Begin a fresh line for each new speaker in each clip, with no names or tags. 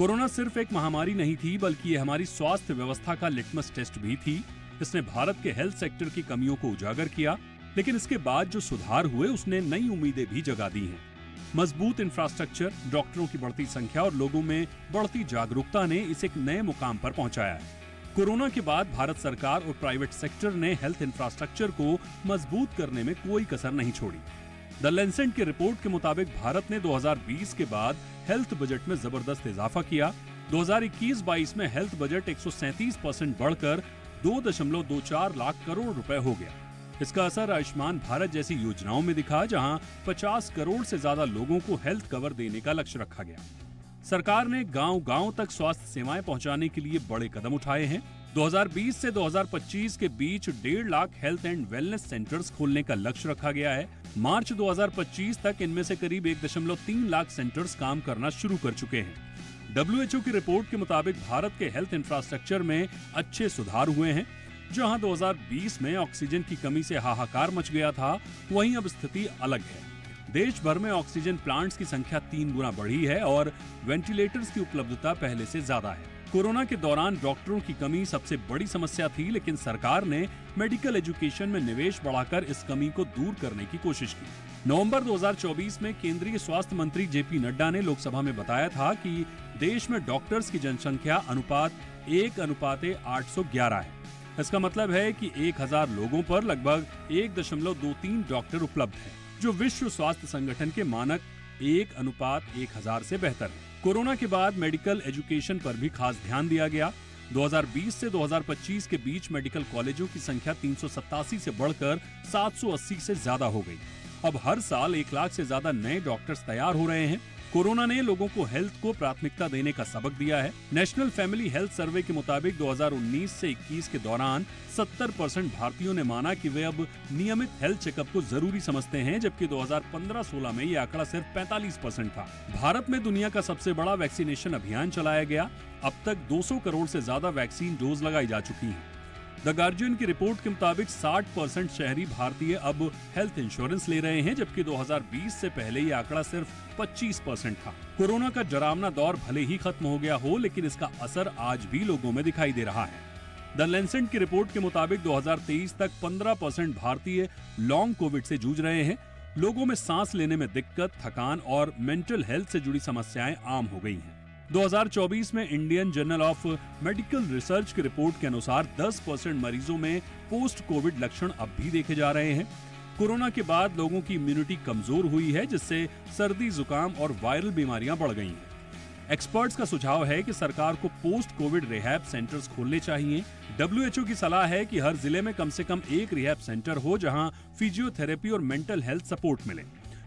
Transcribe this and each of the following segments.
Corona सिर्फ एक महामारी नहीं थी, बल्कि ये हमारी स्वास्थ्य व्यवस्था का लिटमस टेस्ट भी थी। इसने भारत के हेल्थ सेक्टर की कमियों को उजागर किया, लेकिन इसके बाद जो सुधार हुए उसने नई उम्मीदें भी जगा दी हैं। मजबूत इंफ्रास्ट्रक्चर, डॉक्टरों की बढ़ती संख्या और लोगों में बढ़ती जागरूकता ने इसे एक नए मुकाम पर पहुंचाया है। कोरोना के बाद भारत सरकार और प्राइवेट सेक्टर ने हेल्थ इंफ्रास्ट्रक्चर को मजबूत करने में कोई कसर नहीं छोड़ी। द लैंसेट की रिपोर्ट के मुताबिक भारत ने 2020 के बाद हेल्थ बजट में जबरदस्त इजाफा किया। 2021-22 में हेल्थ बजट 137% बढ़कर 2.24 लाख करोड़ रुपए हो गया। इसका असर आयुष्मान भारत जैसी योजनाओं में दिखा, जहां 50 करोड़ से ज्यादा लोगों को हेल्थ कवर देने का लक्ष्य रखा गया। सरकार ने गांव-गांव तक स्वास्थ्य सेवाएं पहुंचाने के लिए बड़े कदम उठाए हैं। 2020 से 2025 के बीच 1.5 lakh health and wellness centres खोलने का लक्ष्य रखा गया है। मार्च 2025 तक इनमें से करीब 1.3 लाख सेंटर्स काम करना शुरू कर चुके हैं। WHO की रिपोर्ट के मुताबिक भारत के हेल्थ इंफ्रास्ट्रक्चर में अच्छे सुधार हुए हैं। जहां 2020 में ऑक्सीजन की कमी से हाहाकार मच गया था, वहीं अब स्थिति अलग है। देश भर में ऑक्सीजन प्लांट्स की संख्या 3 गुना बढ़ी है और वेंटिलेटर्स की उपलब्धता पहले से ज्यादा है। कोरोना के दौरान डॉक्टरों की कमी सबसे बड़ी समस्या थी, लेकिन सरकार ने मेडिकल एजुकेशन में निवेश बढ़ाकर इस कमी को दूर करने की कोशिश की। नवंबर 2024 में केंद्रीय स्वास्थ्य मंत्री JP नड्डा ने लोकसभा में बताया था कि देश में डॉक्टर्स की जनसंख्या अनुपात 1:811 है। इसका मतलब है कि 1000 लोगों पर लगभग 1.23 डॉक्टर उपलब्ध हैं, जो विश्व स्वास्थ्य संगठन के मानक 1:1000 से बेहतर है। कोरोना के बाद मेडिकल एजुकेशन पर भी खास ध्यान दिया गया। 2020 से 2025 के बीच मेडिकल कॉलेजों की संख्या 387 से बढ़कर 780 से ज्यादा हो गई। अब हर साल 1 लाख से ज्यादा नए डॉक्टर्स तैयार हो रहे हैं। कोरोना ने लोगों को हेल्थ को प्राथमिकता देने का सबक दिया है। नेशनल फैमिली हेल्थ सर्वे के मुताबिक 2019 से 21 के दौरान 70% भारतीयों ने माना कि वे अब नियमित हेल्थ चेकअप को जरूरी समझते हैं, जबकि 2015-16 में ये आंकड़ा सिर्फ 45% था। भारत में दुनिया का सबसे बड़ा वैक्सीनेशन अभियान चलाया गया। अब तक 200 करोड़ से ज्यादा वैक्सीन डोज लगाई जा चुकी हैं। द गार्जियन की रिपोर्ट के मुताबिक 60% शहरी भारतीय अब हेल्थ इंश्योरेंस ले रहे हैं, जबकि 2020 से पहले ये आंकड़ा सिर्फ 25% था। कोरोना का डरावना दौर भले ही खत्म हो गया हो, लेकिन इसका असर आज भी लोगों में दिखाई दे रहा है। द लैंसेट की रिपोर्ट के मुताबिक 2023 तक 15% भारतीय लॉन्ग कोविड से जूझ रहे हैं। लोगों में सांस लेने में दिक्कत, थकान और मेंटल हेल्थ से जुड़ी समस्याएं आम हो गई हैं। 2024 में Indian journal of medical research की रिपोर्ट के अनुसार 10% मरीजों में पोस्ट कोविड लक्षण अब भी देखे जा रहे हैं। कोरोना के बाद लोगों की इम्यूनिटी कमजोर हुई है, जिससे सर्दी, जुकाम और वायरल बीमारियां बढ़ गई हैं। एक्सपर्ट्स का सुझाव है कि सरकार को पोस्ट कोविड रिहैब सेंटर्स खोलने चाहिए। WHO की सलाह है कि हर जिले में कम से कम एक रिहैब सेंटर हो, जहां फिजियोथेरेपी और मेंटल हेल्थ सपोर्ट मिले।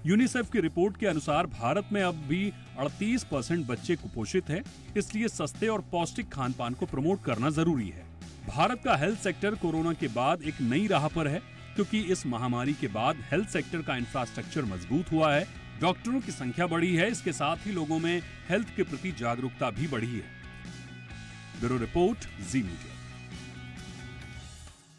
यूनिसेफ की रिपोर्ट के अनुसार भारत में अब भी 38% बच्चे कुपोषित हैं, इसलिए सस्ते और पौष्टिक खान पान को प्रमोट करना जरूरी है। भारत का हेल्थ सेक्टर कोरोना के बाद एक नई राह पर है, क्योंकि इस महामारी के बाद हेल्थ सेक्टर का इंफ्रास्ट्रक्चर मजबूत हुआ है, डॉक्टरों की संख्या बढ़ी है, इसके साथ ही लोगों में हेल्थ के प्रति जागरूकता भी बढ़ी है। ब्यूरो रिपोर्ट, जी मीडिया।